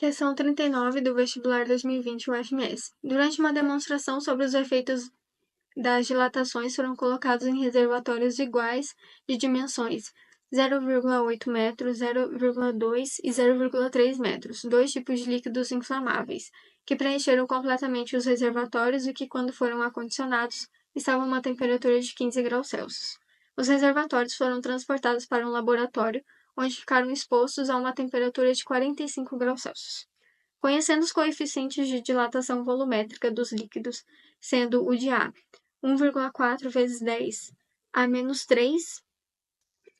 Questão 39 do vestibular 2020 UFMS. Durante uma demonstração sobre os efeitos das dilatações foram colocados em reservatórios iguais de dimensões 0,8 metros, 0,2 e 0,3 metros, dois tipos de líquidos inflamáveis, que preencheram completamente os reservatórios e que, quando foram acondicionados, estavam a uma temperatura de 15 graus Celsius. Os reservatórios foram transportados para um laboratório, onde ficaram expostos a uma temperatura de 45 graus Celsius. Conhecendo os coeficientes de dilatação volumétrica dos líquidos, sendo o de A 1,4 vezes 10 a menos 3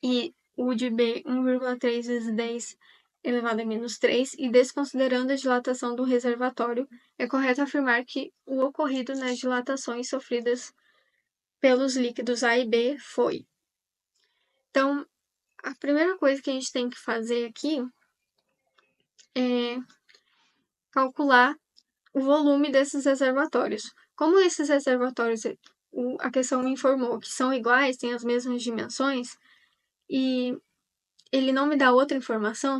e o de B 1,3 vezes 10 elevado a menos 3, e desconsiderando a dilatação do reservatório, é correto afirmar que o ocorrido nas dilatações sofridas pelos líquidos A e B foi. Então, a primeira coisa que a gente tem que fazer aqui é calcular o volume desses reservatórios. Como esses reservatórios, a questão me informou que são iguais, têm as mesmas dimensões, e ele não me dá outra informação,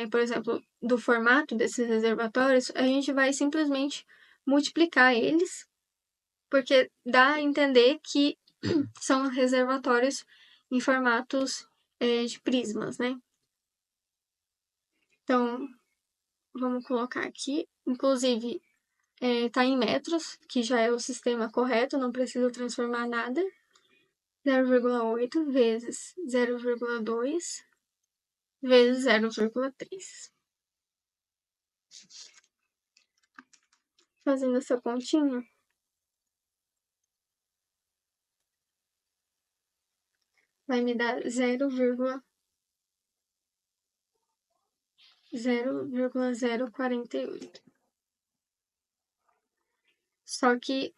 por exemplo, do formato desses reservatórios, a gente vai simplesmente multiplicar eles, porque dá a entender que são reservatórios em formatos de prismas, né? Então, vamos colocar aqui, inclusive, está em metros, que já é o sistema correto, não preciso transformar nada. 0,8 vezes 0,2 vezes 0,3. Fazendo essa continha, vai me dar 0,048. Só que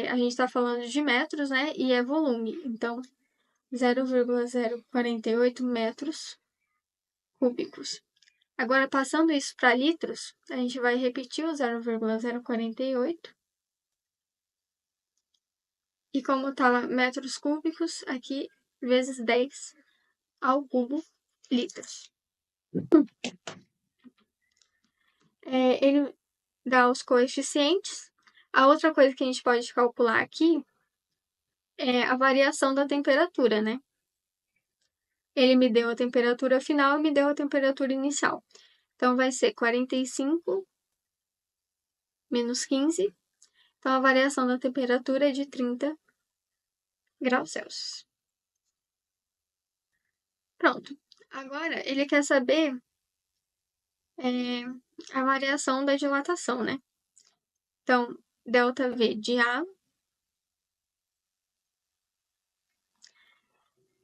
a gente está falando de metros, né? E é volume. Então, 0,048 metros cúbicos. Agora, passando isso para litros, a gente vai repetir o 0,048. E como está metros cúbicos, aqui, vezes 10 ao cubo litros. Ele dá os coeficientes. A outra coisa que a gente pode calcular aqui é a variação da temperatura, né? Ele me deu a temperatura final e me deu a temperatura inicial. Então, vai ser 45 menos 15. Então, a variação da temperatura é de 30 graus Celsius. Pronto. Agora, ele quer saber a variação da dilatação, né? Então, ΔV de A.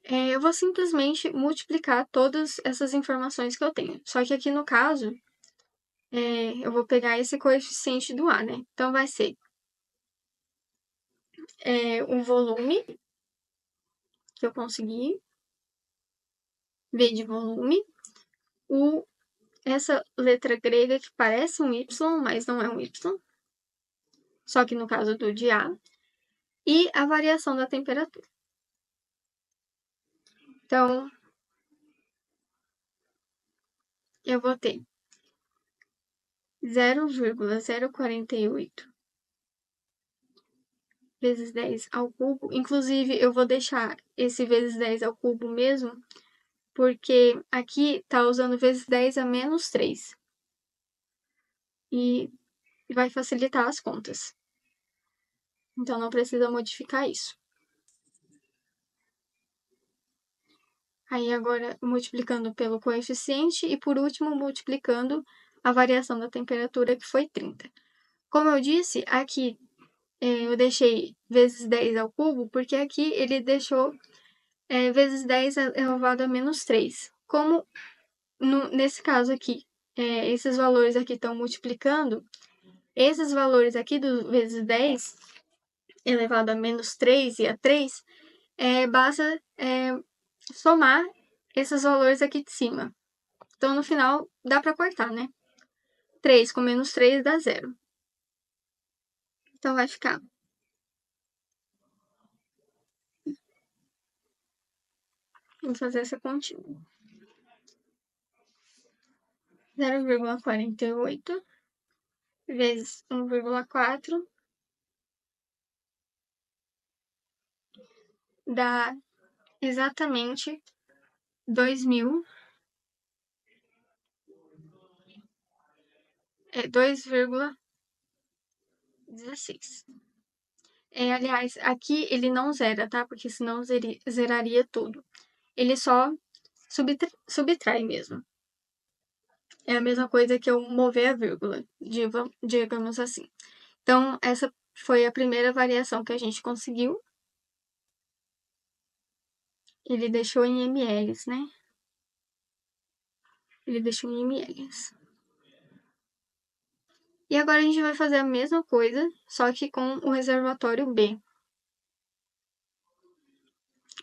Eu vou simplesmente multiplicar todas essas informações que eu tenho. Só que aqui no caso, eu vou pegar esse coeficiente do A, né? Então, vai ser o volume que eu consegui, V de volume, essa letra grega que parece um Y, mas não é um Y, só que no caso do de A, e a variação da temperatura. Então, eu vou ter 0,048 vezes 10 ao cubo. Inclusive, eu vou deixar esse vezes 10 ao cubo mesmo, porque aqui tá usando vezes 10 a menos 3. E vai facilitar as contas. Então, não precisa modificar isso. Aí, agora, multiplicando pelo coeficiente e, por último, multiplicando a variação da temperatura, que foi 30. Como eu disse, aqui eu deixei vezes 10 ao cubo, porque aqui ele deixou vezes 10 elevado a menos 3. Como nesse caso aqui, esses valores aqui estão multiplicando, esses valores aqui do vezes 10 elevado a menos 3 e a 3, basta somar esses valores aqui de cima. Então, no final, dá para cortar, né? 3 com menos 3 dá 0. Então, vai ficar vou fazer essa continha. 0,48 vezes 1,4 dá exatamente 2,16. Aliás, aqui ele não zera, tá? Porque senão zeraria tudo. Ele só subtrai mesmo. É a mesma coisa que eu mover a vírgula, digamos assim. Então, essa foi a primeira variação que a gente conseguiu. Ele deixou em ml, né? Ele deixou em ml. E agora a gente vai fazer a mesma coisa, só que com o reservatório B.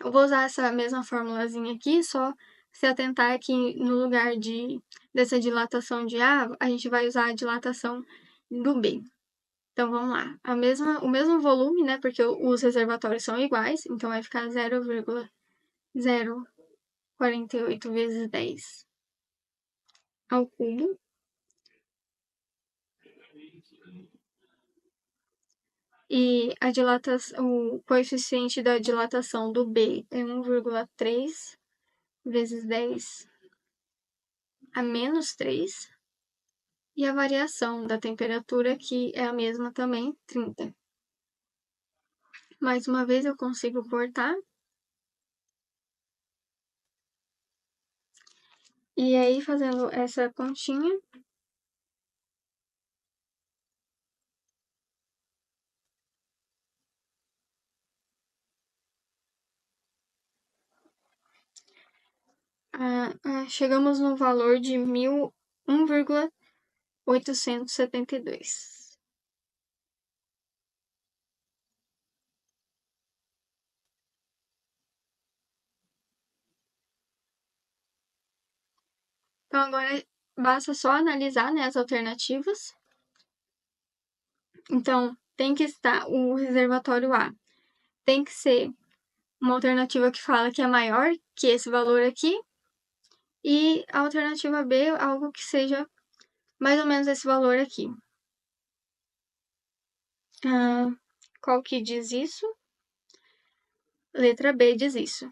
Eu vou usar essa mesma formulazinha aqui, só se atentar que no lugar dessa dilatação de A, a gente vai usar a dilatação do B. Então, vamos lá. O mesmo volume, né? Porque os reservatórios são iguais. Então, vai ficar 0,048 vezes 10 ao cubo. E o coeficiente da dilatação do B é 1,3 vezes 10 a menos 3. E a variação da temperatura, que é a mesma também, 30. Mais uma vez eu consigo cortar. E aí, fazendo essa continha, chegamos no valor de 1,872. Então, agora basta só analisar, né, as alternativas. Então, tem que estar o reservatório A. Tem que ser uma alternativa que fala que é maior que esse valor aqui. E a alternativa B, algo que seja mais ou menos esse valor aqui. Qual que diz isso? Letra B diz isso.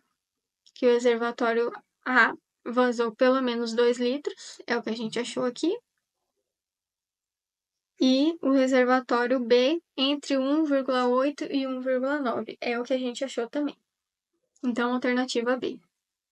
Que o reservatório A vazou pelo menos 2 litros, é o que a gente achou aqui. E o reservatório B entre 1,8 e 1,9, é o que a gente achou também. Então, alternativa B.